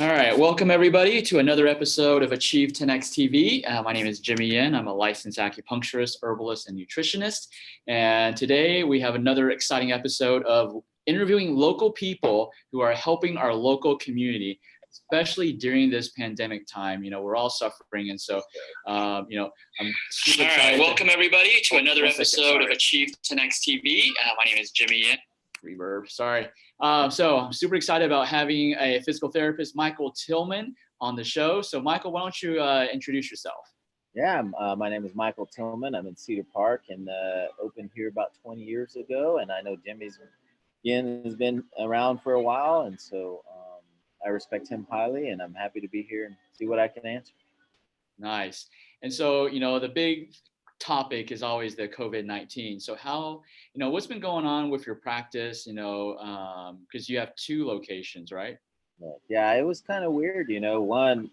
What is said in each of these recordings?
All right, welcome everybody to another episode of Achieve 10X TV. My name is Jimmy Yin. I'm a licensed acupuncturist, herbalist, and nutritionist. And today we have another exciting episode of interviewing local people who are helping our local community, especially during this pandemic time. You know, we're all suffering. And so, I'm super excited. All right, welcome everybody to another episode of Achieve 10X TV. My name is Jimmy Yin. Reverb, sorry. So I'm super excited about having a physical therapist, Michael Tillman, on the show. So Michael, why don't you introduce yourself? Yeah, my name is Michael Tillman. I'm in Cedar Park and opened here about 20 years ago. And I know Jimmy's has been around for a while. And so I respect him highly, and I'm happy to be here and see what I can answer. Nice. And so, the big topic is always the COVID-19. So how, what's been going on with your practice, because you have two locations, right? Yeah, it was kind of weird. One,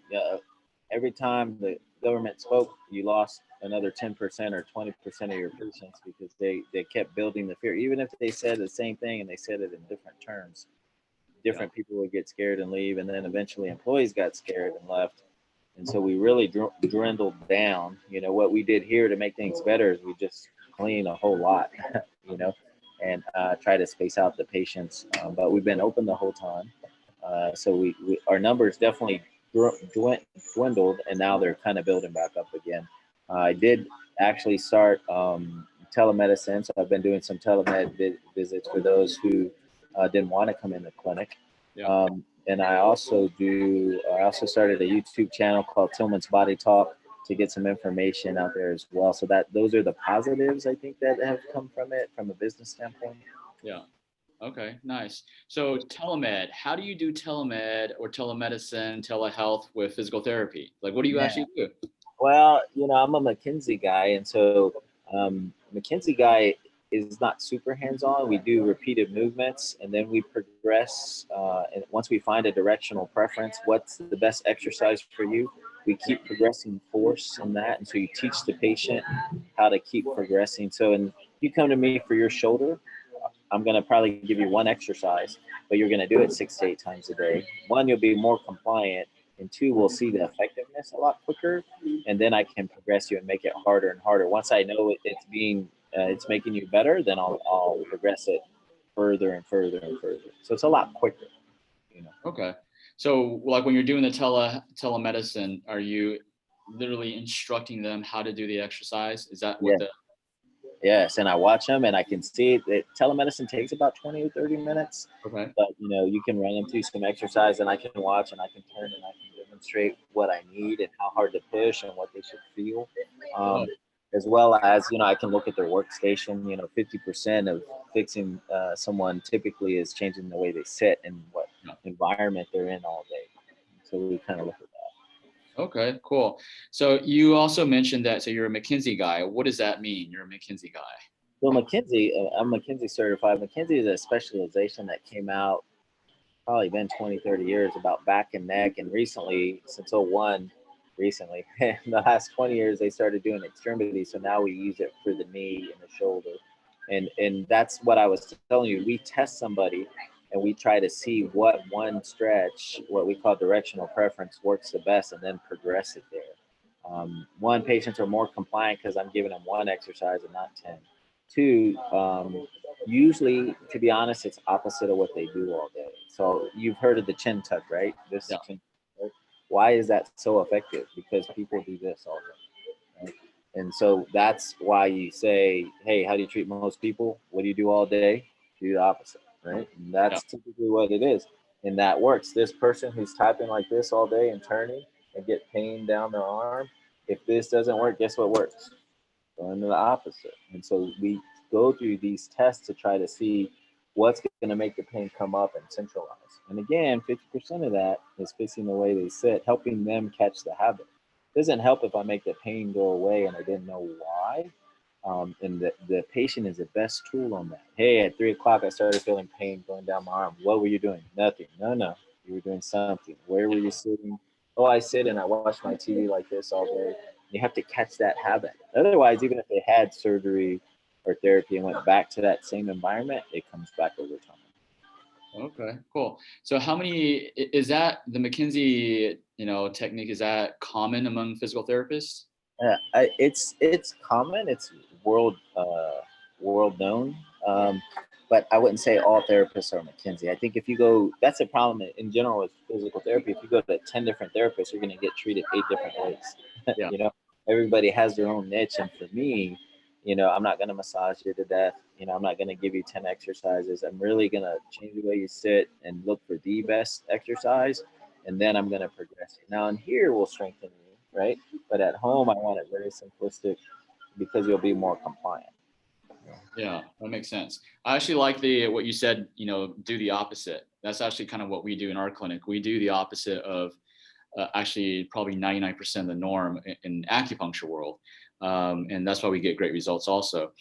every time the government spoke, you lost another 10% or 20% of your patients because they kept building the fear. Even if they said the same thing and they said it in different terms, different people would get scared and leave. And then eventually employees got scared and left. And so we really dwindled down. What we did here to make things better is we just clean a whole lot, and try to space out the patients. But we've been open the whole time. So we our numbers definitely dwindled, and now they're kind of building back up again. I did actually start telemedicine. So I've been doing some telemed visits for those who didn't want to come in the clinic. Yeah. And I also started a YouTube channel called Tillman's Body Talk to get some information out there as well. So those are the positives I think that have come from it from a business standpoint. Yeah. Okay, nice. So telemed, how do you do telemed or telemedicine, telehealth with physical therapy? Like, what do you actually do? Well, I'm a McKenzie guy. And so McKenzie guy is not super hands-on. We do repeated movements, and then we progress. And once we find a directional preference, what's the best exercise for you? We keep progressing force in that. And so you teach the patient how to keep progressing. So, and you come to me for your shoulder, I'm going to probably give you one exercise, but you're going to do it 6 to 8 times a day. One, you'll be more compliant. And two, we'll see the effectiveness a lot quicker. And then I can progress you and make it harder and harder. Once I know it's making you better, then I'll progress it further and further and further. So it's a lot quicker, Okay. So like when you're doing the telemedicine, are you literally instructing them how to do the exercise? Is that what Yes, and I watch them and I can see that telemedicine takes about 20 or 30 minutes. Okay. But, you can run them through some exercise and I can watch and I can turn and I can demonstrate what I need and how hard to push and what they should feel. As well as, I can look at their workstation. 50% of fixing someone typically is changing the way they sit and what environment they're in all day. So we kind of look at that. Okay, cool. So you also mentioned that, so you're a McKenzie guy. What does that mean? You're a McKenzie guy. Well, McKenzie, I'm McKenzie certified. McKenzie is a specialization that came out probably been 20, 30 years about back and neck. And recently, since 01, in the last 20 years, they started doing extremities. So now we use it for the knee and the shoulder. And that's what I was telling you. We test somebody and we try to see what one stretch, what we call directional preference, works the best and then progress it there. One, patients are more compliant because I'm giving them one exercise and not 10. Two, usually, to be honest, it's opposite of what they do all day. So you've heard of the chin tuck, right? Chin tuck. Why is that so effective? Because people do this all day. Right? And so that's why you say, hey, how do you treat most people? What do you do all day? Do the opposite, right? And that's typically what it is. And that works. This person who's typing like this all day and turning and get pain down their arm, if this doesn't work, guess what works? Going to the opposite. And so we go through these tests to try to see what's going to make the pain come up and centralize. And again, 50% of that is fixing the way they sit, helping them catch the habit. It doesn't help if I make the pain go away and I didn't know why. And the patient is the best tool on that. Hey, at 3 o'clock, I started feeling pain going down my arm. What were you doing? Nothing. No. You were doing something. Where were you sitting? Oh, I sit and I watch my TV like this all day. You have to catch that habit. Otherwise, even if they had surgery or therapy and went back to that same environment, it comes back over time. Okay, cool. So how many is that the McKenzie, technique, is that common among physical therapists? It's common. It's world known. But I wouldn't say all therapists are McKenzie. I think if you go, that's a problem in general with physical therapy. If you go to 10 different therapists, you're going to get treated 8 different ways. Yeah. Everybody has their own niche. And for me, I'm not going to massage you to death. I'm not going to give you 10 exercises. I'm really going to change the way you sit and look for the best exercise. And then I'm going to progress you. Now, in here, we'll strengthen you, right? But at home, I want it very simplistic because you'll be more compliant. Yeah, that makes sense. I actually like what you said, do the opposite. That's actually kind of what we do in our clinic. We do the opposite of actually probably 99% of the norm in acupuncture world. And that's why we get great results also.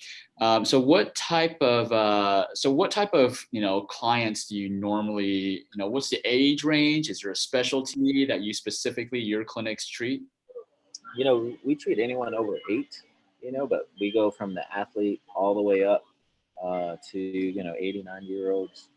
So what type of clients do you normally, what's the age range? Is there a specialty that you specifically, your clinics treat? We treat anyone over 8, but we go from the athlete all the way up to 80, 90-year-olds.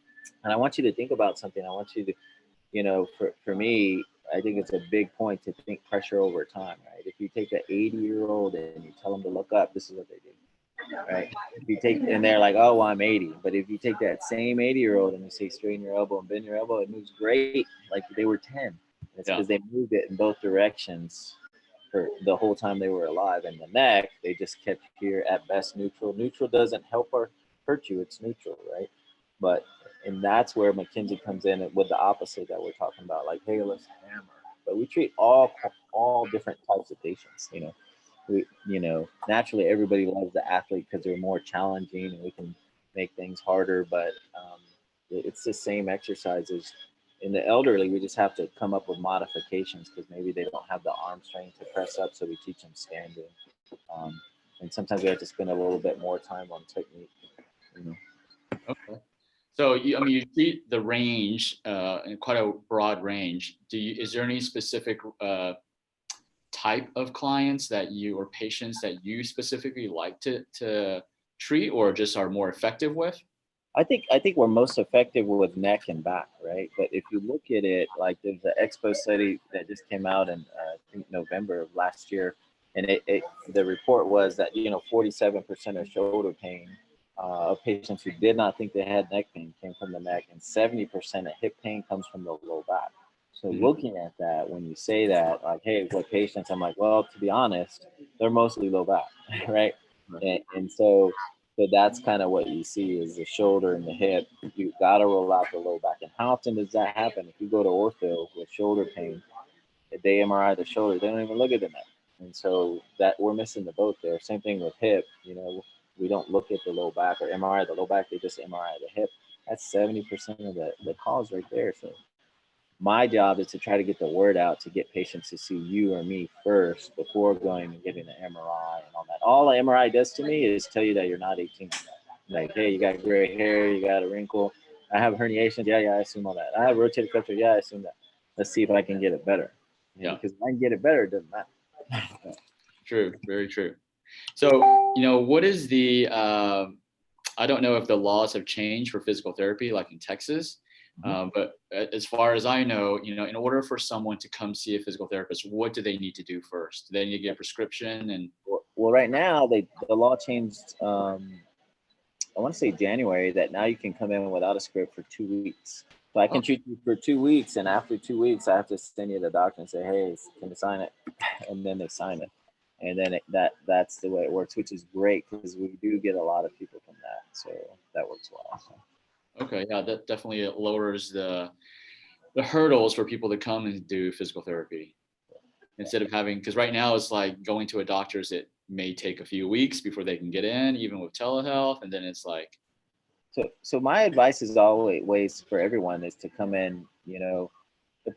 And I want you to think about something. I want you to, for me, I think it's a big point to think pressure over time, right? If you take an 80-year-old and you tell them to look up, this is what they do, right? If you take, and they're like, oh, well, I'm 80. But if you take that same 80-year-old and you say straighten your elbow and bend your elbow, it moves great, like they were 10. It's because they moved it in both directions for the whole time they were alive. And the neck, they just kept here at best neutral. Neutral doesn't help or hurt you, it's neutral, right? But and that's where McKenzie comes in with the opposite that we're talking about, like, hey, let's hammer. But we treat all different types of patients. Naturally everybody loves the athlete because they're more challenging and we can make things harder, but it's the same exercises. In the elderly, we just have to come up with modifications because maybe they don't have the arm strength to press up, so we teach them standing. And sometimes we have to spend a little bit more time on technique. Okay. So you treat the range, in quite a broad range. Is there any specific type of clients or patients that you specifically like to treat or just are more effective with? I think we're most effective with neck and back, right? But if you look at it, like there's an expo study that just came out in I think November of last year, and the report was that 47% of shoulder pain of patients who did not think they had neck pain came from the neck, and 70% of hip pain comes from the low back. So looking at that, when you say that, like, hey, what patients? I'm like, well, to be honest, they're mostly low back, right? And so that's kind of what you see is the shoulder and the hip. You got to roll out the low back. And how often does that happen? If you go to ortho with shoulder pain, if they MRI the shoulder, they don't even look at the neck. And so that we're missing the boat there. Same thing with hip. We don't look at the low back or MRI the low back. They just MRI the hip. That's 70% of the cause right there. So my job is to try to get the word out to get patients to see you or me first before going and getting an MRI and all that. All an MRI does to me is tell you that you're not 18. Like, hey, you got gray hair, you got a wrinkle. I have herniations. Yeah, I assume all that. I have rotator cuff. Yeah, I assume that. Let's see if I can get it better. Because if I can get it better, it doesn't matter. Yeah. True, very true. So, what is I don't know if the laws have changed for physical therapy, like in Texas. But as far as I know, in order for someone to come see a physical therapist, what do they need to do first? Do they need to get a prescription? And well, right now the law changed. I want to say January, that now you can come in without a script for 2 weeks. So I can treat you for 2 weeks, and after 2 weeks, I have to send you to the doctor and say, hey, can you sign it? And then they sign it. And then that's the way it works, which is great because we do get a lot of people from that. So that works well. So. Okay, yeah, that definitely lowers the hurdles for people to come and do physical therapy instead of having, because right now it's like going to a doctor's, it may take a few weeks before they can get in, even with telehealth, and then it's like. So my advice is always for everyone is to come in. The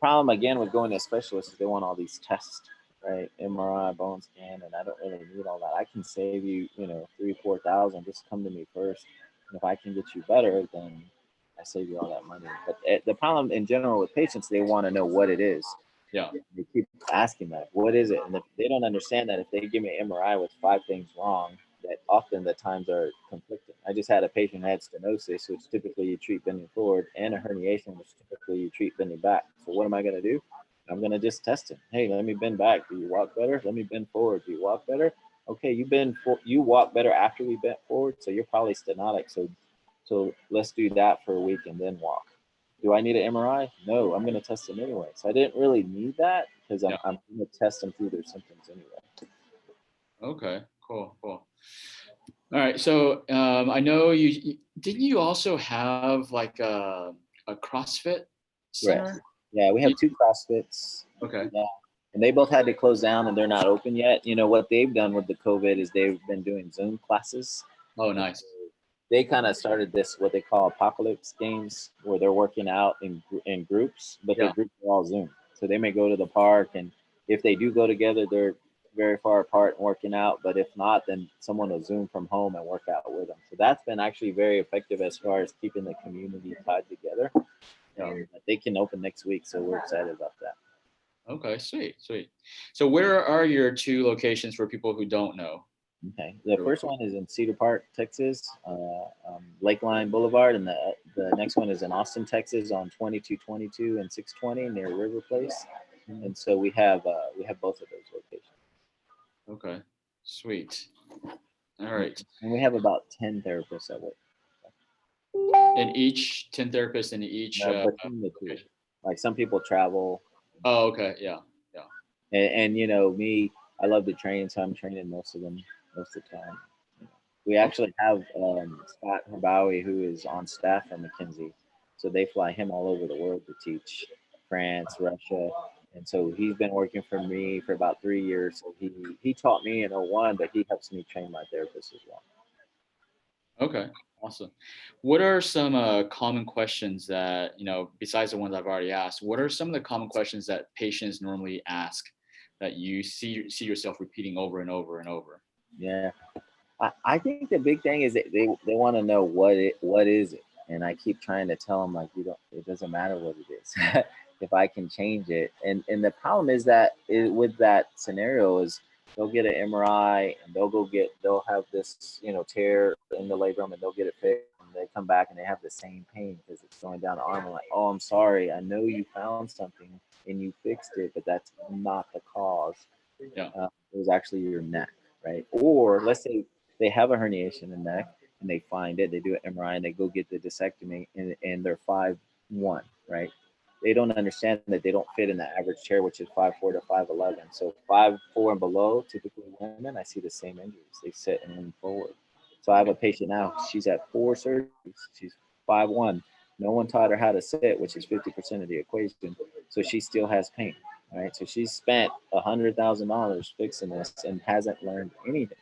problem again with going to a specialist is they want all these tests, right? MRI, bone scan, and I don't really need all that. I can save you, $3,000-4,000. Just come to me first. And if I can get you better, then I save you all that money. But the problem in general with patients, they want to know what it is. Yeah. They keep asking that, what is it? And if they don't understand that if they give me an MRI with 5 things wrong, that often the times are conflicting, I just had a patient who had stenosis, which typically you treat bending forward, and a herniation, which typically you treat bending back. So what am I going to do? I'm going to just test him. Hey, let me bend back. Do you walk better? Let me bend forward. Do you walk better? Okay, you walk better after we bent forward, so you're probably stenotic. So let's do that for a week and then walk. Do I need an MRI? No, I'm going to test them anyway. So I didn't really need that because Yeah. I'm going to test them through their symptoms anyway. Okay. Cool. Cool. All right. So I know didn't you also have like a CrossFit Right. center? Yeah, we have two CrossFits. Okay. Yeah. And they both had to close down and they're not open yet. You know, what they've done with the COVID is they've been doing Zoom classes. Oh, nice. They kind of started this, what they call apocalypse games, where they're working out in groups, but their Yeah. groups are all Zoom. So they may go to the park, and if they do go together, they're very far apart and working out. But if not, then someone will Zoom from home and work out with them. So that's been actually very effective as far as keeping the community tied together. Yeah. And they can open next week, so we're excited about that. Okay. Sweet. Sweet. So where are your two locations for people who don't know? Okay. The first one is in Cedar Park, Texas, Lakeline Boulevard, and the next one is in Austin, Texas, on 2222 and 620 near River Place. And so we have both of those locations. Okay. Sweet. All right. And we have about 10 therapists at work. And each 10 therapists in each Between the two, location. like some people travel, Oh, okay. Yeah. Yeah. and you know me, I love to train, so I'm training most of them most of the time. We Okay. actually have Scott Herbawi, who is on staff from McKenzie. So they fly him all over the world to teach France, Russia. And so he's been working for me for about 3 years. So he taught me in '01, but he helps me train my therapists as well. Okay. Awesome. What are some common questions that, besides the ones I've already asked, what are some of the common questions that patients normally ask that you see yourself repeating over and over and over? Yeah. I think the big thing is that they want to know what is it, and I keep trying to tell them, like, it doesn't matter what it is if I can change it. And the problem is that with that scenario is they'll get an MRI and they'll have this tear in the labrum and they'll get it fixed and they come back and they have the same pain because it's going down the arm. I'm like, oh, I'm sorry, I know you found something and you fixed it, but that's not the cause. Yeah. It was actually your neck, right? Or let's say they have a herniation in the neck and they find it, they do an MRI and they go get the discectomy and they're 5'1", right? They don't understand that they don't fit in the average chair, which is 5'4" to 5'11". So 5'4" and below, typically women, I see the same injuries. They sit and lean forward. So I have a patient now, she's at 4 surgeries. She's 5'1". No one taught her how to sit, which is 50% of the equation. So she still has pain, right? So she's spent $100,000 fixing this and hasn't learned anything.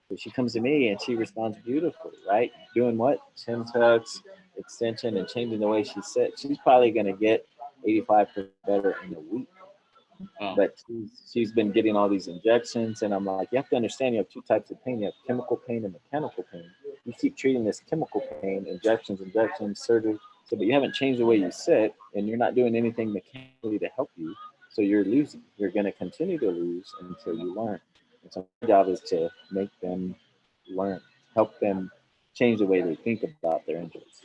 So she comes to me and she responds beautifully, right? Doing what? Chin tucks, extension, and changing the way she sits. She's probably going to get 85% better in a week. Oh, But she's been getting all these injections, and I'm like, you have to understand you have two types of pain. You have chemical pain and mechanical pain. You keep treating this chemical pain, injections, surgery, but you haven't changed the way you sit, and you're not doing anything mechanically to help you. So you're losing. You're going to continue to lose until you learn. And so my job is to make them learn, help them change the way they think about their injuries.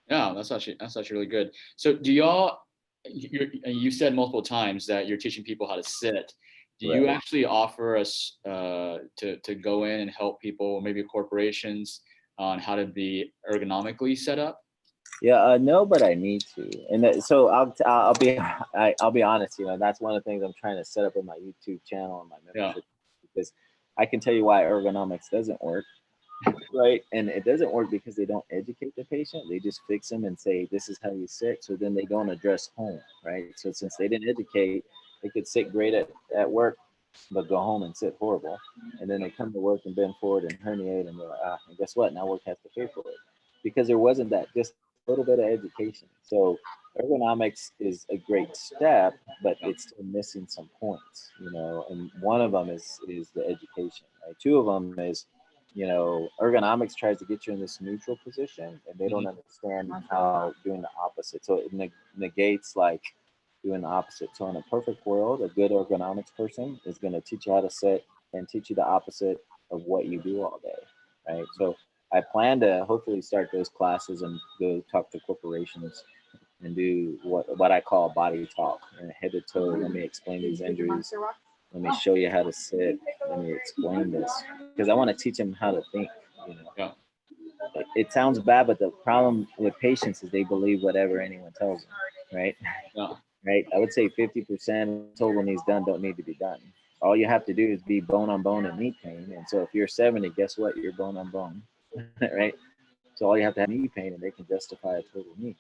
yeah, that's actually really good. So do y'all, you said multiple times that you're teaching people how to sit. Do you Right. actually offer us to go in and help people, maybe corporations, on how to be ergonomically set up? Yeah, no, but I need to, and so I'll be honest. That's one of the things I'm trying to set up in my YouTube channel and my Yeah. membership, because I can tell you why ergonomics doesn't work, right? And it doesn't work because they don't educate the patient. They just fix them and say this is how you sit. So then they don't address home, right? So since they didn't educate, they could sit great at work, but go home and sit horrible, and then they come to work and bend forward and herniate, and they're like, and guess what? Now work has to pay for it because there wasn't that just little bit of education. So ergonomics is a great step, but it's still missing some points, and one of them is the education, right? Two of them is, ergonomics tries to get you in this neutral position and they don't understand how doing the opposite. So it negates like doing the opposite. So in a perfect world, a good ergonomics person is going to teach you how to sit and teach you the opposite of what you do all day, right? So I plan to hopefully start those classes and go talk to corporations and do what I call body talk, and head to toe. Let me explain these injuries. Let me show you how to sit. Let me explain this, because I want to teach them how to think. You know, Yeah. it sounds bad, but the problem with patients is they believe whatever anyone tells them, right? Yeah. Right. I would say 50% told when he's done don't need to be done. All you have to do is be bone on bone and knee pain. And so if you're 70, guess what? You're bone on bone, right? So all you have to have knee pain, and they can justify a total knee.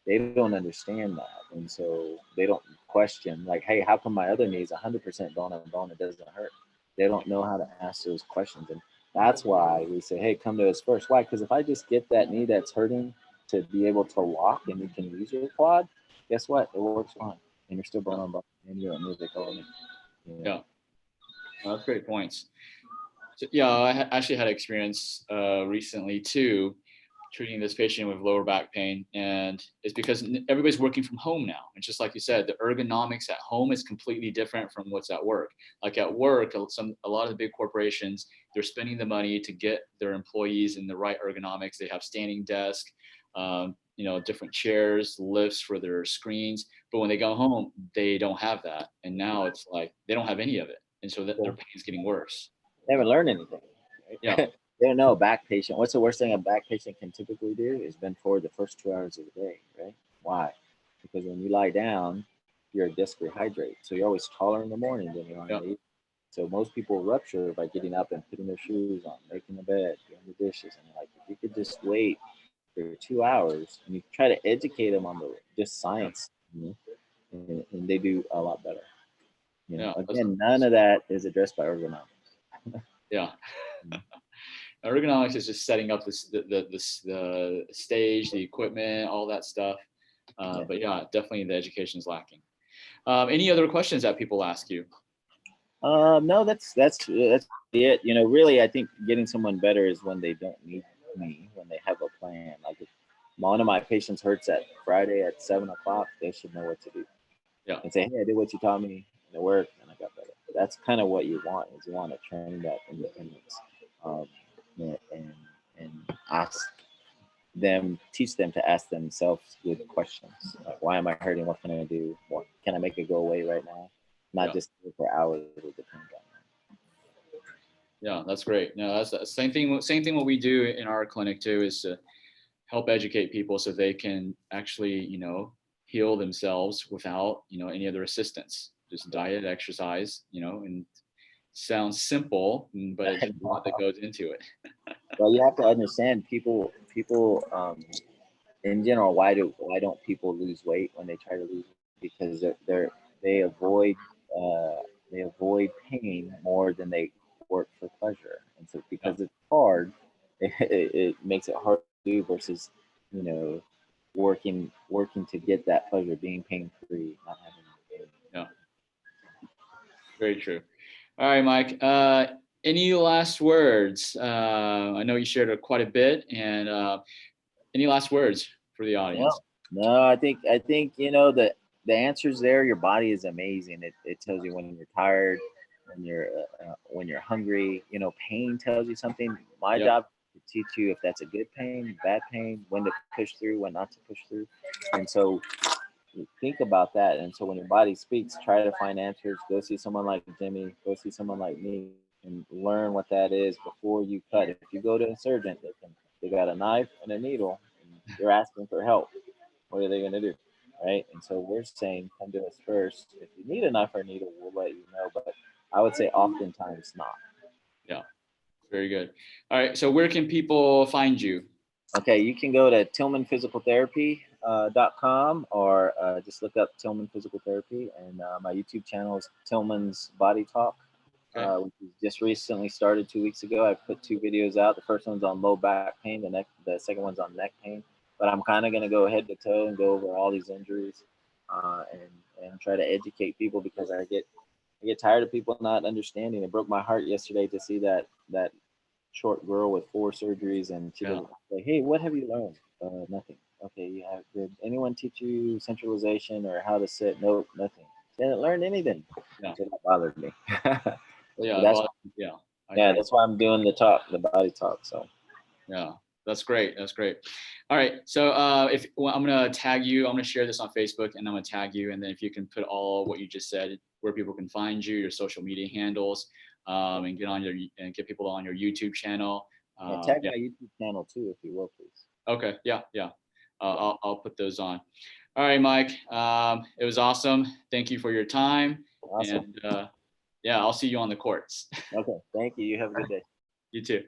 They don't understand that, and so they don't question like, hey, how come my other knee is 100% bone on bone? It doesn't hurt. They don't know how to ask those questions, and that's why we say, hey, come to us first. Why? Because if I just get that knee that's hurting to be able to walk and you can use your quad, guess what? It works fine, and you're still bone on bone, and you don't move it going. Yeah. That's great points. So, yeah, I actually had experience recently too, treating this patient with lower back pain, and it's because everybody's working from home now. And just like you said, the ergonomics at home is completely different from what's at work. Like at work, a lot of the big corporations, they're spending the money to get their employees in the right ergonomics. They have standing desk, different chairs, lifts for their screens. But when they go home, they don't have that. And now it's like they don't have any of it, and so that their pain is getting worse. They haven't learned anything. Right? Yeah. They don't know a back patient. What's the worst thing a back patient can typically do is bend forward the first 2 hours of the day, right? Why? Because when you lie down, you're a disc rehydrate. So you're always taller in the morning than you are in the evening. So most people rupture by getting up and putting their shoes on, making the bed, doing the dishes. And like, if you could just wait for 2 hours and you try to educate them on the just science, and they do a lot better. Again, none of that is addressed by ergonomics. Yeah. Ergonomics is just setting up the stage, the equipment, all that stuff. But yeah, definitely the education is lacking. Any other questions that people ask you? No, that's it. Really, I think getting someone better is when they don't need me, when they have a plan. Like if one of my patients hurts at Friday at 7 o'clock, they should know what to do. Yeah. And say, hey, I did what you taught me, and it worked, and I got better. That's kind of what you want. Is you want to train that independence, and ask them, teach them to ask themselves good questions. Like, why am I hurting? What can I do? What can I make it go away right now? Not just for hours with the pain gone. Yeah, that's great. No, that's the same thing. Same thing. What we do in our clinic too is to help educate people so they can actually, heal themselves without, any other assistance. Just diet, exercise, and sounds simple, but it's a lot that goes into it. Well, you have to understand people. In general, why don't people lose weight when they try to lose weight? Because they avoid they avoid pain more than they work for pleasure, and so because it's hard, it makes it hard to do versus working to get that pleasure, being pain free, not having pain. Yeah, very true. All right, Mike. Any last words? I know you shared quite a bit, and any last words for the audience? No, I think the answer's there. Your body is amazing. It tells you when you're tired, when you're hungry. Pain tells you something. My job is to teach you if that's a good pain, bad pain, when to push through, when not to push through. And so think about that. And so when your body speaks, try to find answers. Go see someone like Jimmy. Go see someone like me, and learn what that is before you cut. If you go to a surgeon, they got a knife and a needle, and they're asking for help. What are they going to do? Right. And so we're saying, come to us first. If you need a knife or a needle, we'll let you know. But I would say oftentimes not. Yeah. Very good. All right. So where can people find you? Okay. You can go to tillmanphysicaltherapy.com or just look up Tillman Physical Therapy. And my YouTube channel is Tillman's Body Talk, which was just recently started 2 weeks ago. I put 2 videos out. The first one's on low back pain. The second one's on neck pain. But I'm kind of going to go head to toe and go over all these injuries and try to educate people, because I get tired of people not understanding. It broke my heart yesterday to see that short girl with 4 surgeries, and she was like, hey, what have you learned? Nothing. Okay, yeah. Did anyone teach you centralization or how to sit? Nope, nothing. She didn't learn anything. Yeah. So that bothered me. Yeah. So that's why I'm doing the body talk. So Yeah, that's great. That's great. All right. So I'm gonna tag you, I'm gonna share this on Facebook, and I'm gonna tag you, and then if you can put all what you just said, where people can find you, your social media handles, and get people on your YouTube channel. And tag Yeah. my YouTube channel too, if you will, please. Okay. Yeah. Yeah. I'll put those on. All right, Mike. It was awesome. Thank you for your time. Awesome. And yeah, I'll see you on the courts. Okay. Thank you. You have a good day. You too.